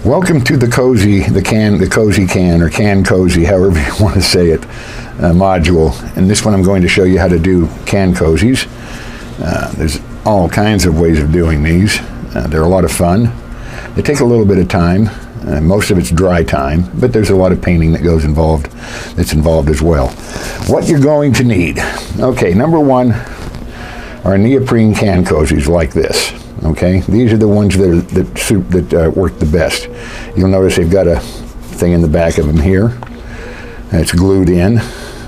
Welcome to the Cozy Can, or Can Cozy, however you want to say it, module. And this one I'm going to show you how to do can cozies. There's all kinds of ways of doing these. They're a lot of fun. They take a little bit of time. Most of it's dry time, but there's a lot of painting that's involved as well. What you're going to need. Okay, number one are neoprene can cozies like this. Okay, these are the ones that work the best. You'll notice they've got a thing in the back of them here. It's glued in,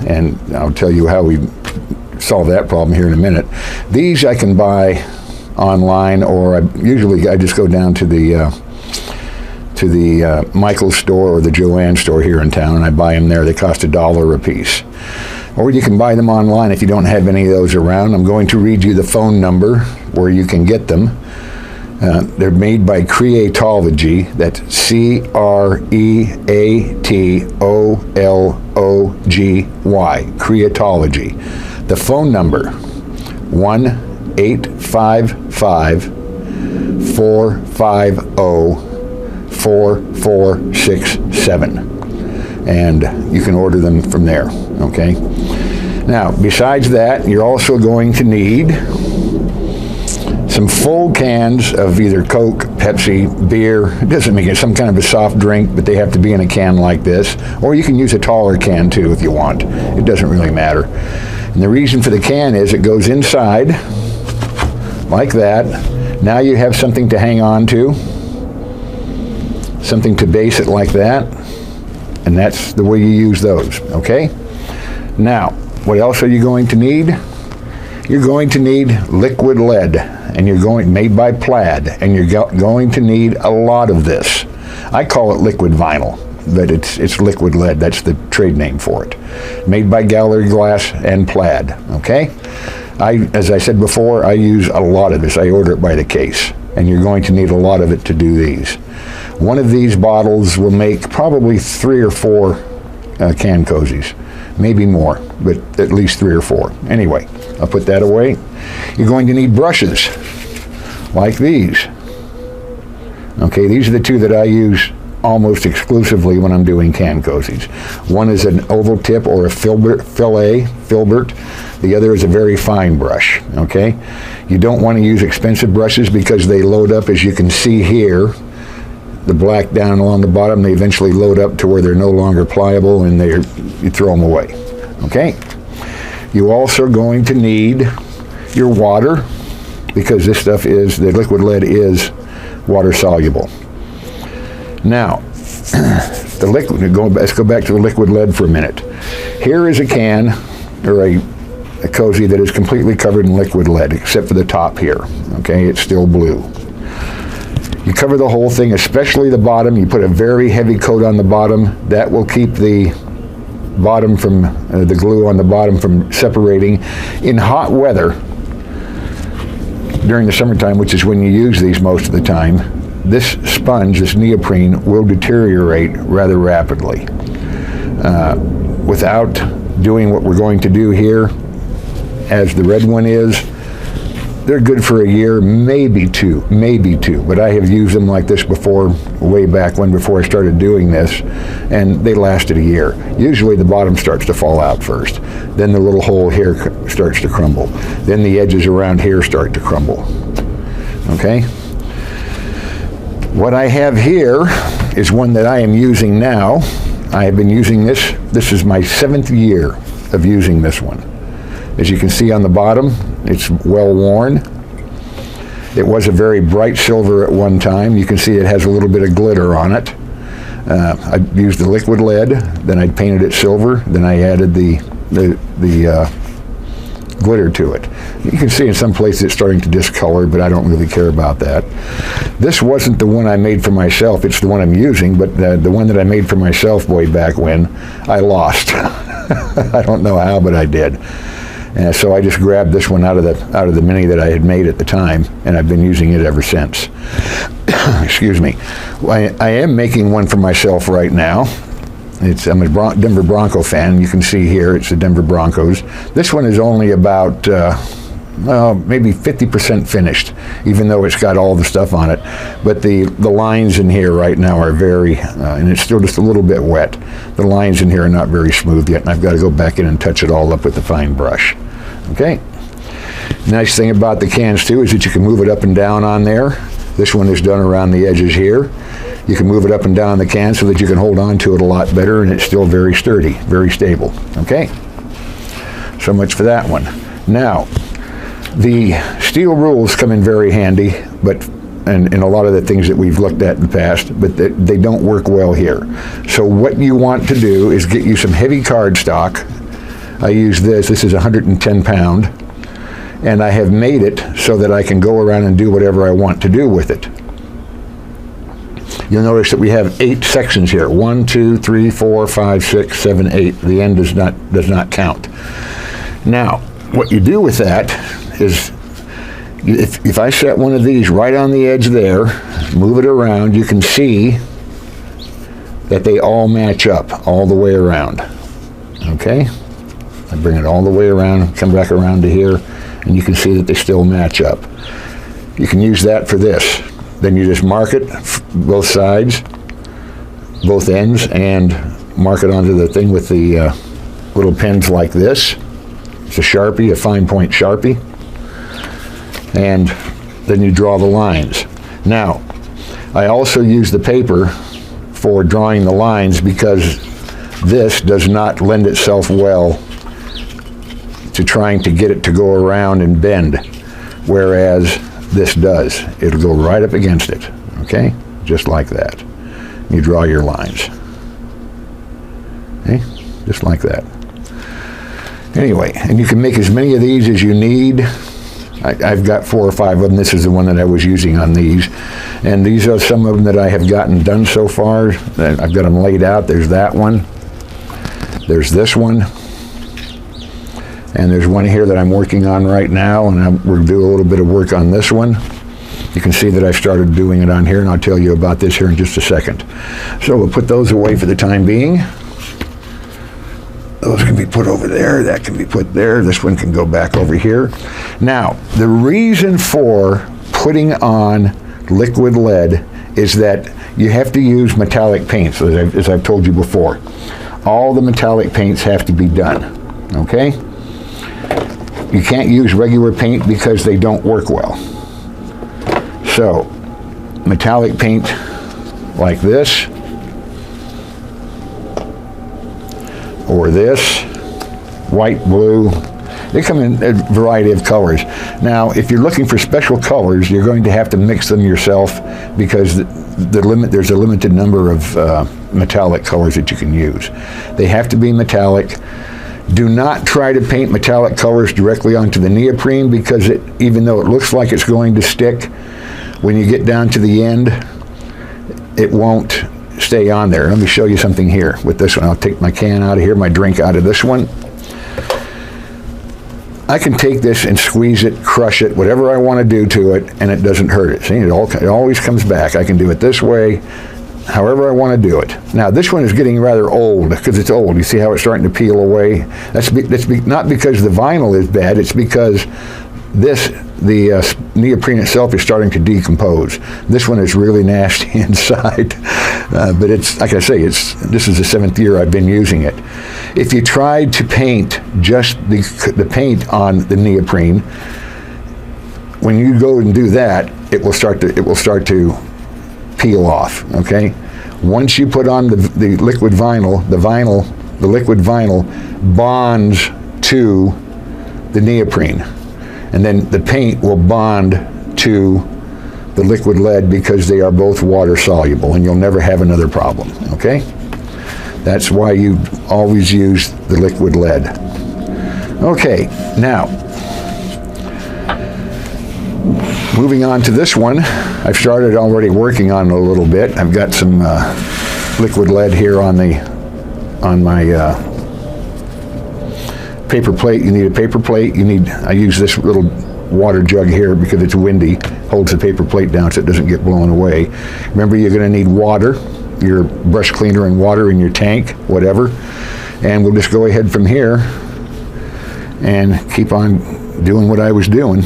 and I'll tell you how we solve that problem here in a minute. These I can buy online, or usually I just go down to the Michael's store or the Joanne store here in town, and I buy them there. They cost $1 a piece. Or you can buy them online if you don't have any of those around. I'm going to read you the phone number where you can get them. They're made by Creatology. That's Creatology. Creatology. The phone number, 1-855-450-4467. And you can order them from there, okay? Now, besides that, you're also going to need some full cans of either Coke, Pepsi, beer. It doesn't make it some kind of a soft drink, but they have to be in a can like this. Or you can use a taller can too if you want. It doesn't really matter. And the reason for the can is it goes inside like that. Now you have something to hang on to, something to base it like that. And that's the way you use those, okay? Now, what else are you going to need? You're going to need liquid lead, and made by Plaid, and you're going to need a lot of this. I call it liquid vinyl, but it's liquid lead. That's the trade name for it. Made by Gallery Glass and Plaid, okay? As I said before, I use a lot of this. I order it by the case, and you're going to need a lot of it to do these. One of these bottles will make probably 3 or 4 can cozies, maybe more, but at least 3 or 4. Anyway, I'll put that away. You're going to need brushes like these. Okay, these are the two that I use almost exclusively when I'm doing can cozies. One is an oval tip or a filbert. The other is a very fine brush, okay? You don't want to use expensive brushes because they load up, as you can see here. The black down along the bottom, they eventually load up to where they're no longer pliable, and you throw them away, okay? You're also going to need your water, because this stuff the liquid lead is water soluble. Now, let's go back to the liquid lead for a minute. Here is a can, or a cozy that is completely covered in liquid lead, except for the top here, okay? It's still blue. You cover the whole thing, especially the bottom. You put a very heavy coat on the bottom. That will keep the bottom from, the glue on the bottom from separating. In hot weather, during the summertime, which is when you use these most of the time, this sponge, this neoprene, will deteriorate rather rapidly. Without doing what we're going to do here, as the red one is, they're good for a year, maybe two, but I have used them like this before, way back when, before I started doing this, and they lasted a year. Usually the bottom starts to fall out first, then the little hole here starts to crumble, then the edges around here start to crumble, okay? What I have here is one that I am using now. I have been using this is my 7th year of using this one. As you can see on the bottom, it's well worn. It was a very bright silver at one time. You can see it has a little bit of glitter on it. I used the liquid lead, then I painted it silver, then I added the glitter to it. You can see in some places it's starting to discolor, but I don't really care about that. This wasn't the one I made for myself. It's the one I'm using, but the one that I made for myself way back when, I lost. I don't know how, but I did. So I just grabbed this one out of the mini that I had made at the time, and I've been using it ever since. Excuse me. I am making one for myself right now. I'm a Denver Bronco fan. You can see here it's the Denver Broncos. This one is only about maybe 50% finished, even though it's got all the stuff on it. But the lines in here right now are very, and it's still just a little bit wet. The lines in here are not very smooth yet, and I've got to go back in and touch it all up with the fine brush. Okay? Nice thing about the cans too is that you can move it up and down on there. This one is done around the edges here. You can move it up and down the can so that you can hold on to it a lot better, and it's still very sturdy, very stable. Okay? So much for that one. Now, the steel rules come in very handy, but and a lot of the things that we've looked at in the past, but they don't work well here. So what you want to do is get you some heavy cardstock. I use this. This is 110 pound, and I have made it so that I can go around and do whatever I want to do with it. You'll notice that we have 8 sections here. 1, 2, 3, 4, 5, 6, 7, 8. The end does not count. Now, what you do with that is, if I set one of these right on the edge there, move it around, you can see that they all match up all the way around. Okay? I bring it all the way around, come back around to here, and you can see that they still match up. You can use that for this. Then you just mark it, both sides, both ends, and mark it onto the thing with the little pins like this. It's a Sharpie, a fine point Sharpie. And then you draw the lines. Now, I also use the paper for drawing the lines because this does not lend itself well to trying to get it to go around and bend, whereas this does. It'll go right up against it, okay? Just like that. You draw your lines. Okay? Just like that. Anyway, and you can make as many of these as you need. I've got 4 or 5 of them. This is the one that I was using on these. And these are some of them that I have gotten done so far. I've got them laid out. There's that one. There's this one. And there's one here that I'm working on right now, and we'll do a little bit of work on this one. You can see that I've started doing it on here, and I'll tell you about this here in just a second. So we'll put those away for the time being. Those can be put over there, that can be put there, this one can go back over here. Now, the reason for putting on liquid lead is that you have to use metallic paints, as I've told you before. All the metallic paints have to be done, okay? You can't use regular paint because they don't work well. So, metallic paint like this, or this, white, blue. They come in a variety of colors. Now, if you're looking for special colors, you're going to have to mix them yourself because there's a limited number of metallic colors that you can use. They have to be metallic. Do not try to paint metallic colors directly onto the neoprene because even though it looks like it's going to stick, when you get down to the end, it won't stay on there. Let me show you something here with this one. I'll take my can out of here, my drink out of this one. I can take this and squeeze it, crush it, whatever I want to do to it, and it doesn't hurt it. See, it always comes back. I can do it this way, however I want to do it. Now, this one is getting rather old because it's old. You see how it's starting to peel away? That's not because the vinyl is bad. It's because the neoprene itself is starting to decompose. This one is really nasty inside, but it's, like I say, this is the 7th year I've been using it. If you tried to paint just the paint on the neoprene, when you go and do that, it will start to peel off. Okay. Once you put on the liquid vinyl, the liquid vinyl bonds to the neoprene, and then the paint will bond to the liquid lead because they are both water soluble, and you'll never have another problem. Okay. That's why you always use the liquid lead. Okay, now, moving on to this one, I've started already working on it a little bit. I've got some liquid lead here on my paper plate. You need a paper plate. I use this little water jug here because it's windy, holds the paper plate down so it doesn't get blown away. Remember, you're going to need water, your brush cleaner and water in your tank, whatever. And we'll just go ahead from here and keep on doing what I was doing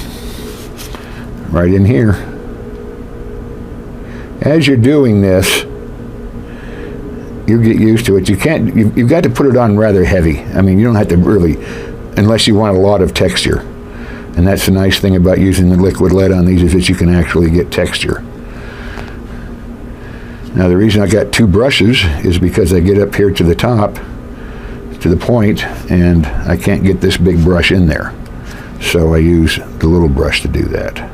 right in here. As you're doing this, you'll get used to it. You've got to put it on rather heavy. I mean, you don't have to really, unless you want a lot of texture. And that's the nice thing about using the liquid lead on these, is that you can actually get texture. Now, the reason I got 2 brushes is because I get up here to the top, to the point, and I can't get this big brush in there. So I use the little brush to do that.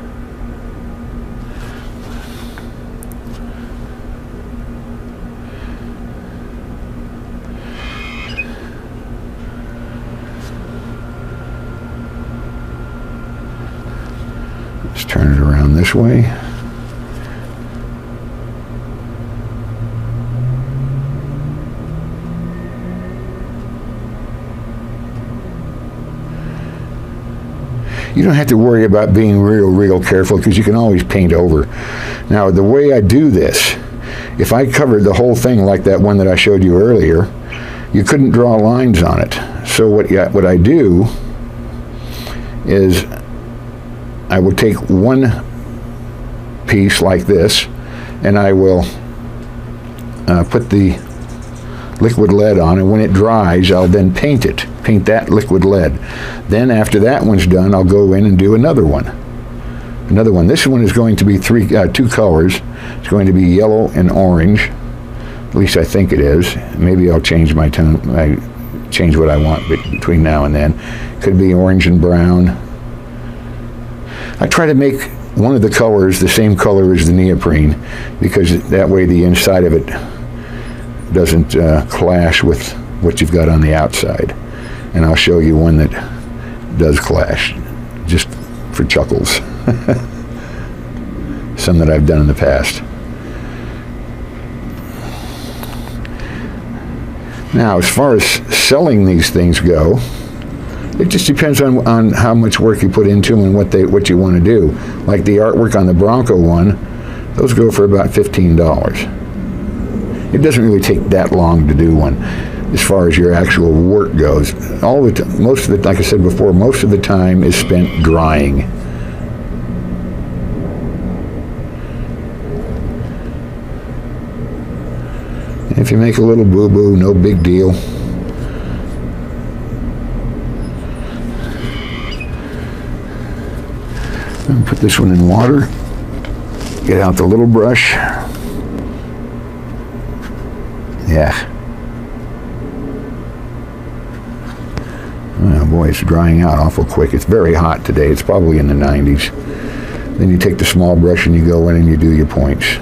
Let's turn it around this way. You don't have to worry about being real careful, because you can always paint over. Now, the way I do this, if I covered the whole thing like that one that I showed you earlier, you couldn't draw lines on it. So what I do is I would take one piece like this, and I will put the liquid lead on, and when it dries, I'll then paint that liquid lead. Then after that one's done, I'll go in and do another one. This one is going to be 2 colors. It's going to be yellow and orange. At least I think it is. Maybe I'll change my tone. I change what I want between now and then. Could be orange and brown. I try to make one of the colors the same color as the neoprene, because that way the inside of it doesn't clash with what you've got on the outside. And I'll show you one that does clash, just for chuckles. Some that I've done in the past. Now, as far as selling these things go, it just depends on how much work you put into them and what you want to do. Like the artwork on the Bronco one, those go for about $15. It doesn't really take that long to do one, as far as your actual work goes. Most of it, like I said before, most of the time is spent drying. If you make a little boo-boo, no big deal. And put this one in water. Get out the little brush. Yeah. Oh boy, it's drying out awful quick. It's very hot today. It's probably in the 90s. Then you take the small brush and you go in and you do your points.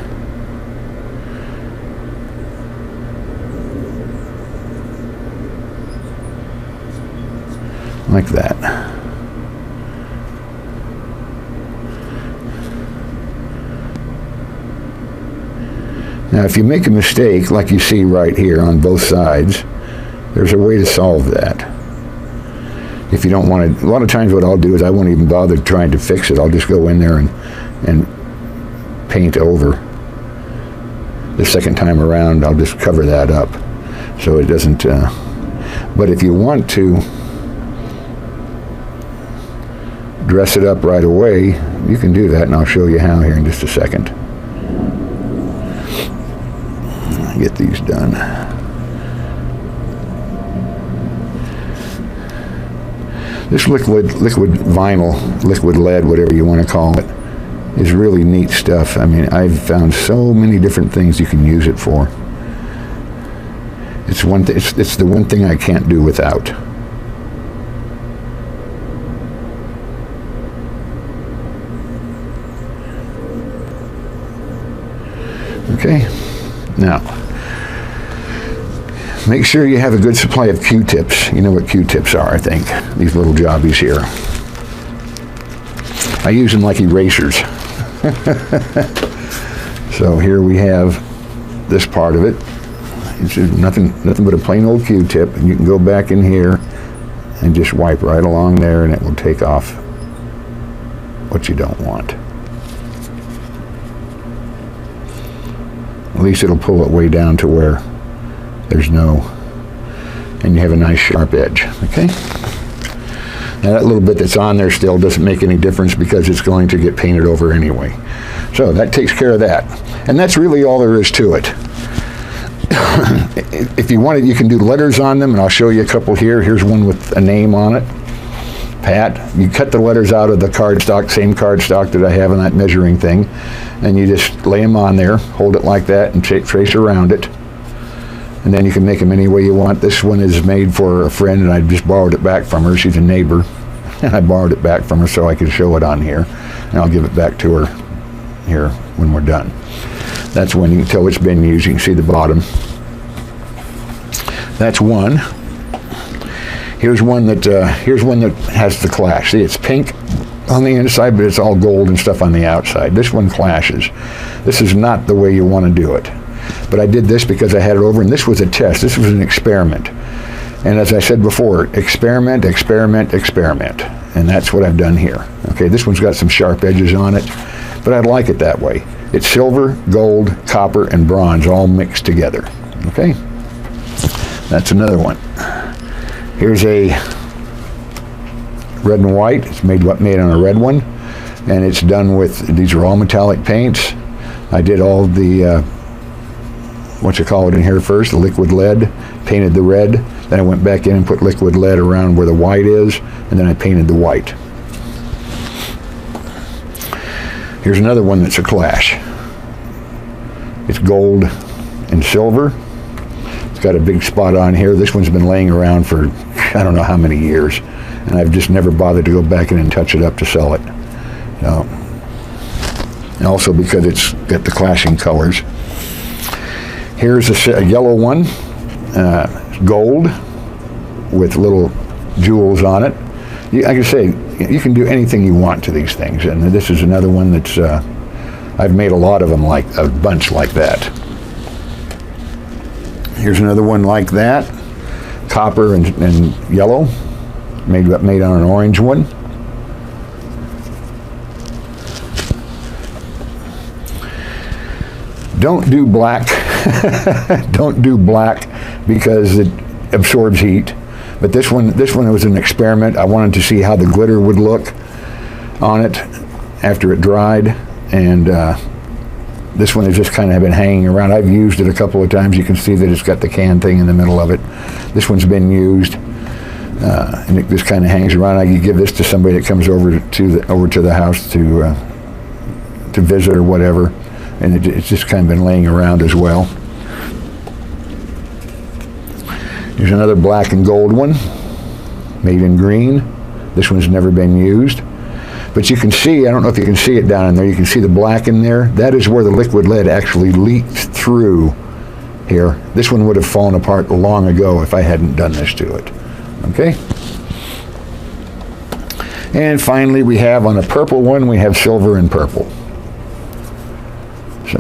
Like that. Now, if you make a mistake, like you see right here on both sides, there's a way to solve that. If you don't want to, a lot of times what I'll do is I won't even bother trying to fix it. I'll just go in there and paint over. The second time around, I'll just cover that up so it doesn't, but if you want to dress it up right away, you can do that, and I'll show you how here in just a second. Get these done. This liquid vinyl, liquid lead, whatever you want to call it, is really neat stuff. I mean, I've found so many different things you can use it for. It's the one thing I can't do without. Okay, now make sure you have a good supply of Q-tips. You know what Q-tips are, I think. These little jobbies here. I use them like erasers. So here we have this part of it. It's just nothing but a plain old Q-tip, and you can go back in here and just wipe right along there, and it will take off what you don't want. At least it'll pull it way down to where there's no, and you have a nice sharp edge. Okay, Now that little bit that's on there still doesn't make any difference because it's going to get painted over anyway. So that takes care of that. And that's really all there is to it. If you want it, you can do letters on them, and I'll show you a couple here. Here's one with a name on it, Pat. You cut the letters out of the cardstock, same cardstock that I have on that measuring thing, and you just lay them on there, hold it like that, and trace around it. And then you can make them any way you want. This one is made for a friend, and I just borrowed it back from her. She's a neighbor, and I borrowed it back from her so I could show it on here. And I'll give it back to her here when we're done. That's when you can tell it's been used. You can see the bottom. That's one. Here's one that has the clash. See, it's pink on the inside, but it's all gold and stuff on the outside. This one clashes. This is not the way you want to do it. But I did this because I had it over, and this was a test. This was an experiment. And as I said before, experiment, experiment, experiment. And that's what I've done here. Okay, this one's got some sharp edges on it, but I like it that way. It's silver, gold, copper, and bronze all mixed together. Okay, that's another one. Here's a red and white. It's made on a red one, and it's done with, these are all metallic paints. I did all the in here first, the liquid lead, painted the red, then I went back in and put liquid lead around where the white is, and then I painted the white. Here's another one that's a clash. It's gold and silver. It's got a big spot on here. This one's been laying around for I don't know how many years, and I've just never bothered to go back in and touch it up to sell it. So, and also because it's got the clashing colors. Here's a yellow one, gold with little jewels on it. Like I say, you can do anything you want to these things, and this is another one that's, I've made a lot of them, like a bunch like that. Here's another one like that, copper and yellow, made on an orange one. Don't do black. Don't do black because it absorbs heat. But this one was an experiment. I wanted to see how the glitter would look on it after it dried, and this one has just kind of been hanging around. I've used it a couple of times. You can see that it's got the can thing in the middle of it. This one's been used, and it just kind of hangs around. I could give this to somebody that comes over to the house to visit or whatever. And it's just kind of been laying around as well. Here's another black and gold one, made in green. This one's never been used. But you can see, I don't know if you can see it down in there, you can see the black in there. That is where the liquid lead actually leaked through here. This one would have fallen apart long ago if I hadn't done this to it. Okay? And finally, we have on a purple one, we have silver and purple. So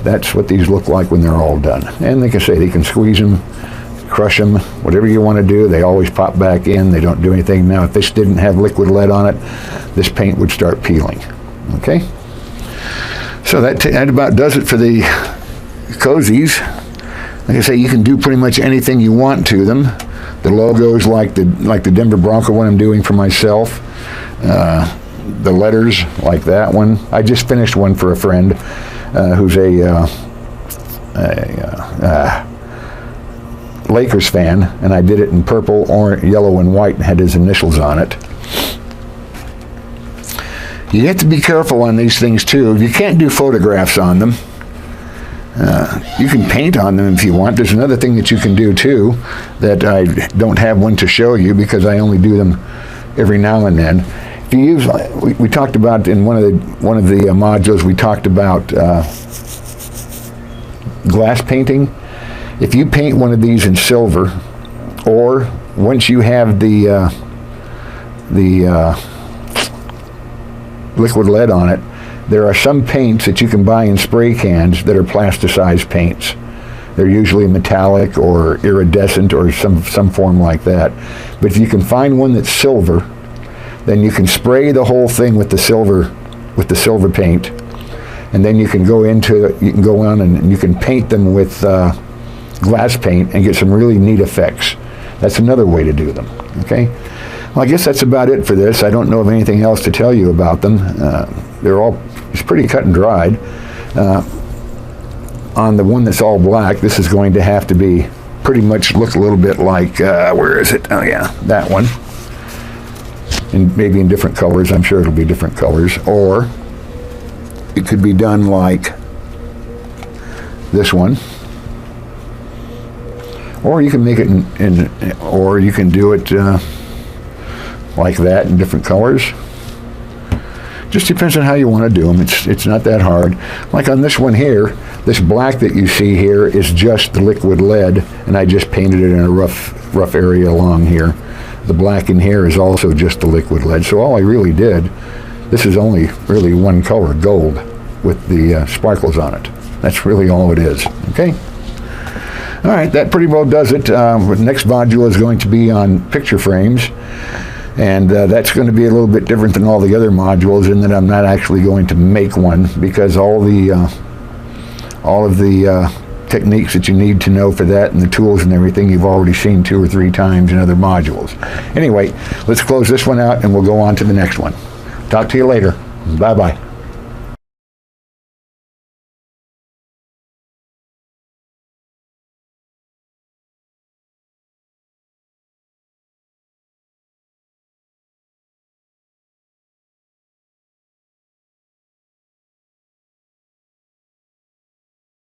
that's what these look like when they're all done. And like I say, they can squeeze them, crush them, whatever you want to do. They always pop back in. They don't do anything. Now, if this didn't have liquid lead on it, this paint would start peeling. Okay? So that about does it for the cozies. Like I say, you can do pretty much anything you want to them. The logos, like the Denver Bronco one I'm doing for myself. The letters, like that one. I just finished one for a friend. Who's a Lakers fan, and I did it in purple, orange, yellow, and white, and had his initials on it. You have to be careful on these things too. You can't do photographs on them. You can paint on them if you want. There's another thing that you can do too that I don't have one to show you because I only do them every now and then. If you use, we talked about in one of the modules, we talked about glass painting. If you paint one of these in silver, or once you have the liquid lead on it, there are some paints that you can buy in spray cans that are plasticized paints. They're usually metallic or iridescent or some form like that. But if you can find one that's silver, then you can spray the whole thing with the silver paint, and then you can go on and you can paint them with glass paint and get some really neat effects. That's another way to do them. Okay, Well, I guess that's about it for this. I don't know of anything else to tell you about them. It's pretty cut and dried. On the one that's all black, this is going to have to be pretty much look a little bit like, where is it? Oh yeah, that one. And maybe in different colors. I'm sure it'll be different colors. Or it could be done like this one. Or you can make it or you can do it like that in different colors. Just depends on how you want to do them. It's not that hard. Like on this one here, this black that you see here is just the liquid lead, and I just painted it in a rough area along here. The black in here is also just the liquid lead. So all I really did, this is only really one color, gold, with the sparkles on it. That's really all it is. Okay. All right, that pretty well does it. The next module is going to be on picture frames. And that's going to be a little bit different than all the other modules in that I'm not actually going to make one, because all of the techniques that you need to know for that and the tools and everything you've already seen 2 or 3 times in other modules. Anyway, let's close this one out and we'll go on to the next one. Talk to you later. Bye-bye.